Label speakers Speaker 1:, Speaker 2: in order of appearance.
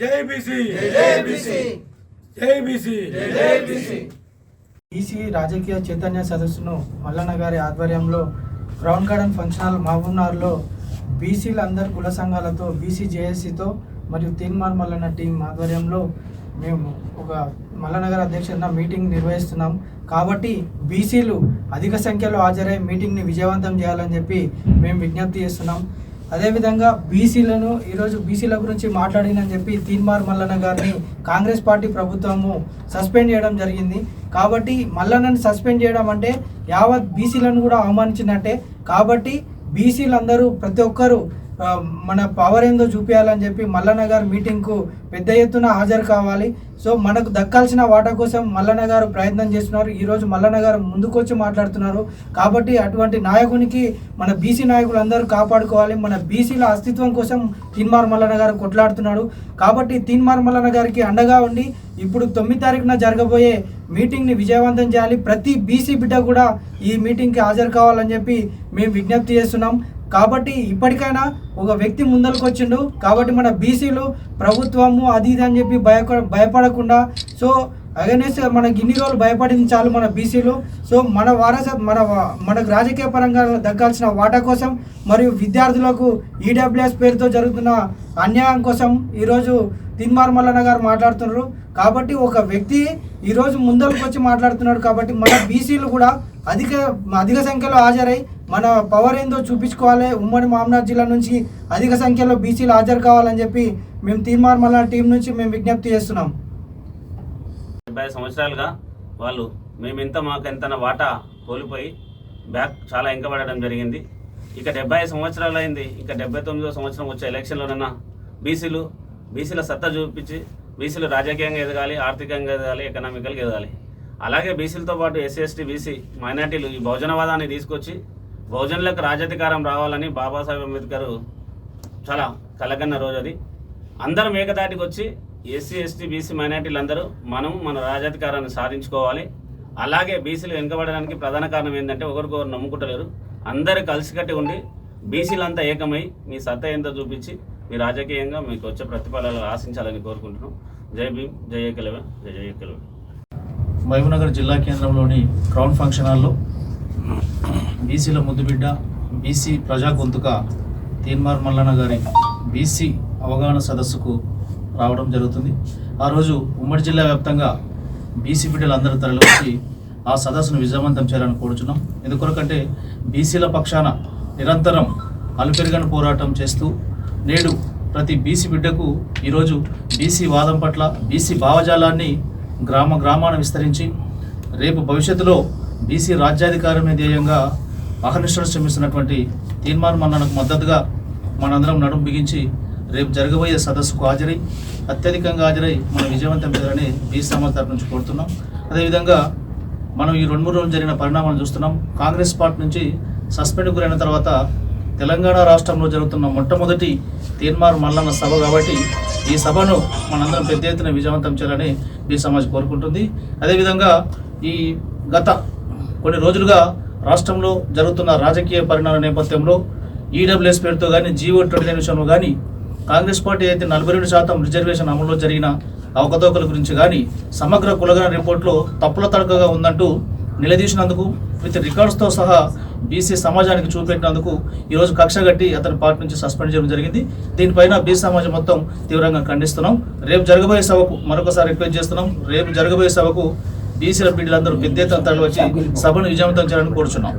Speaker 1: జై బీసీ జై బీసీ జై బీసీ జై బీసీ.
Speaker 2: బీసీ రాజకీయ చైతన్య సదస్సును మల్లన్న గారి ఆధ్వర్యంలో గ్రౌండ్ గార్డెన్ ఫంక్షన్ హాల్ మహబూబ్నగర్లో బీసీల అందరు కుల సంఘాలతో బీసీ జేఏసీతో మరియు తీన్మార్ మల్లన్న టీం ఆధ్వర్యంలో మేము ఒక మల్లన్న గారి అధ్యక్షతన మీటింగ్ నిర్వహిస్తున్నాం. కాబట్టి బీసీలు అధిక సంఖ్యలో హాజరై మీటింగ్ని విజయవంతం చేయాలని చెప్పి మేము విజ్ఞప్తి చేస్తున్నాం. అదేవిధంగా బీసీలను ఈరోజు బీసీల గురించి మాట్లాడినని చెప్పి తీన్మార్ మల్లన్న గారిని కాంగ్రెస్ పార్టీ ప్రభుత్వము సస్పెండ్ చేయడం జరిగింది. కాబట్టి మల్లన్నని సస్పెండ్ చేయడం అంటే యావత్ బీసీలను కూడా అవమానించినట్టే. కాబట్టి బీసీలందరూ ప్రతి ఒక్కరూ మన పవర్ ఏందో చూపించాలని చెప్పి మల్లన్న గారు మీటింగ్కు పెద్ద ఎత్తున హాజరు కావాలి. సో మనకు దక్కాల్సిన వాటా కోసం మల్లన్న గారు ప్రయత్నం చేస్తున్నారు. ఈరోజు మల్లన్న గారు ముందుకొచ్చి మాట్లాడుతున్నారు. కాబట్టి అటువంటి నాయకునికి మన బీసీ నాయకులందరూ కాపాడుకోవాలి. మన బీసీల అస్తిత్వం కోసం తీన్మార్ మల్లన్న గారు కొట్లాడుతున్నాడు. కాబట్టి తీన్మార్ మల్లన్న గారికి అండగా ఉండి ఇప్పుడు 9 తారీఖున జరగబోయే మీటింగ్ని విజయవంతం చేయాలి. ప్రతి బీసీ బిడ్డ కూడా ఈ మీటింగ్కి హాజరు కావాలని చెప్పి మేము విజ్ఞప్తి చేస్తున్నాం. కాబట్టి ఇప్పటికైనా ఒక వ్యక్తి ముందరకు వచ్చిండు. కాబట్టి మన బీసీలు ప్రభుత్వము అది ఇది అని చెప్పి భయపడకుండా, సో అగైనెస్ట్ మనకి ఇన్ని రోజులు భయపడింది చాలు మన బీసీలు. సో మన మనకు రాజకీయ పరంగా దక్కాల్సిన వాటా కోసం మరియు విద్యార్థులకు ఈడబ్ల్యూఎస్ పేరుతో జరుగుతున్న అన్యాయం కోసం ఈరోజు తీన్మార్ మల్లన్న గారు మాట్లాడుతున్నారు. కాబట్టి ఒక వ్యక్తి ఈరోజు ముందరకు వచ్చి మాట్లాడుతున్నాడు. కాబట్టి మన బీసీలు కూడా అధిక సంఖ్యలో హాజరై మన పవర్ ఏందో చూపించుకోవాలి. ఉమ్మడి మహబూబ్నగర్ జిల్లా నుంచి అధిక సంఖ్యలో బీసీలు హాజరు కావాలని చెప్పి మేము తీన్మార్ మల్లన్న టీం నుంచి మేము విజ్ఞప్తి చేస్తున్నాం.
Speaker 3: 70 సంవత్సరాలుగా వాళ్ళు మేమెంత మాకెంత వాటా కోల్పోయి బ్యాక్ చాలా వెనకబడడం జరిగింది. ఇక 75 సంవత్సరాలు అయింది. ఇక 79వ సంవత్సరం వచ్చే ఎలక్షన్లోనన్నా బీసీల సత్తా చూపించి బీసీలు రాజకీయంగా ఎదగాలి, ఆర్థికంగా ఎదగాలి, ఎకనామికల్గా ఎదగాలి. అలాగే బీసీలతో పాటు ఎస్సీ ఎస్టీ బీసీ మైనార్టీలు ఈ బహుజనవాదాన్ని తీసుకొచ్చి బహుజనులకు రాజ్యాధికారం రావాలని బాబాసాహెబ్ అంబేద్కర్ చాలా కలగన్న రోజు అది. అందరం ఏకదాటికి వచ్చి ఎస్సీ ఎస్టీ బీసీ మైనార్టీలు అందరూ మన రాజ్యాధికారాన్ని సాధించుకోవాలి. అలాగే బీసీలు వెనుకబడడానికి ప్రధాన కారణం ఏంటంటే ఒకరికొకరు నమ్ముకుంటలేరు. అందరూ కలిసికట్టి ఉండి బీసీలంతా ఏకమై మీ సత్తా ఏందో చూపించి మీ రాజకీయంగా మీకు వచ్చే ప్రతిఫలాలు ఆశించాలని కోరుకుంటున్నాం. జై భీమ్, జై ఏకలవ్య, జై జై ఏకలవ్య.
Speaker 4: మహబూబ్నగర్ జిల్లా కేంద్రంలోని క్రౌన్ ఫంక్షన్ హాల్లో బీసీల ముద్దుబిడ్డ, బీసీ ప్రజా గొంతుక తీన్మార్ మల్లన్న గారి బీసీ అవగాహన సదస్సుకు రావడం జరుగుతుంది. ఆ రోజు ఉమ్మడి జిల్లా వ్యాప్తంగా బీసీ బిడ్డలందరూ తరలివచ్చి ఆ సదస్సును విజయవంతం చేయాలని కోరుచున్నాం. ఎందుకొరకంటే బీసీల పక్షాన నిరంతరం అలుపెరుగని పోరాటం చేస్తూ నేడు ప్రతి బీసీ బిడ్డకు ఈరోజు బీసీ వాదం పట్ల బీసీ భావజాలాన్ని గ్రామాన్ని విస్తరించి రేపు భవిష్యత్తులో బీసీ రాజ్యాధికారమే ధ్యేయంగా అహర్నిశలు శ్రమిస్తున్నటువంటి తీన్మార్ మల్లన్నకు మద్దతుగా మనందరం నడుము బిగించి రేపు జరగబోయే సదస్సుకు హాజరై అత్యధికంగా హాజరై మనం విజయవంతం చేయాలని బీసీ సమాజ్ తరఫు నుంచి కోరుతున్నాం. అదేవిధంగా మనం ఈ 2-3 రోజులు జరిగిన పరిణామాలను చూస్తున్నాం. కాంగ్రెస్ పార్టీ నుంచి సస్పెండ్ గురైన తర్వాత తెలంగాణ రాష్ట్రంలో జరుగుతున్న మొట్టమొదటి తీన్మార్ మల్లన్న సభ కాబట్టి ఈ సభను మనందరం పెద్ద ఎత్తున విజయవంతం చేయాలని బీసీ సమాజ్ కోరుకుంటుంది. అదేవిధంగా ఈ గత కొన్ని రోజులుగా రాష్ట్రంలో జరుగుతున్న రాజకీయ పరిణామాల నేపథ్యంలో ఈడబ్ల్యూఎస్ పేరుతో కానీ G129 విషయంలో కానీ కాంగ్రెస్ పార్టీ అయితే 42% రిజర్వేషన్ అమలులో జరిగిన అవకతవకల గురించి కానీ సమగ్ర కులగణన రిపోర్ట్లో తప్పుల తడకగా ఉందంటూ నిలదీసినందుకు విత్ రికార్డ్స్తో సహా బీసీ సమాజానికి చూపెట్టినందుకు ఈరోజు కక్ష కట్టి అతని పార్టీ నుంచి సస్పెండ్ చేయడం జరిగింది. దీనిపైన బీసీ సమాజం మొత్తం తీవ్రంగా ఖండిస్తున్నాం. రేపు జరగబోయే సభకు మరొకసారి రిక్వెస్ట్ చేస్తున్నాం. రేపు జరగబోయే సభకు బీసీల బిడ్డలందరూ పెద్ద ఎత్తున తరలి వచ్చి సభను విజయవంతం చేయాలని కోరుచున్నాం.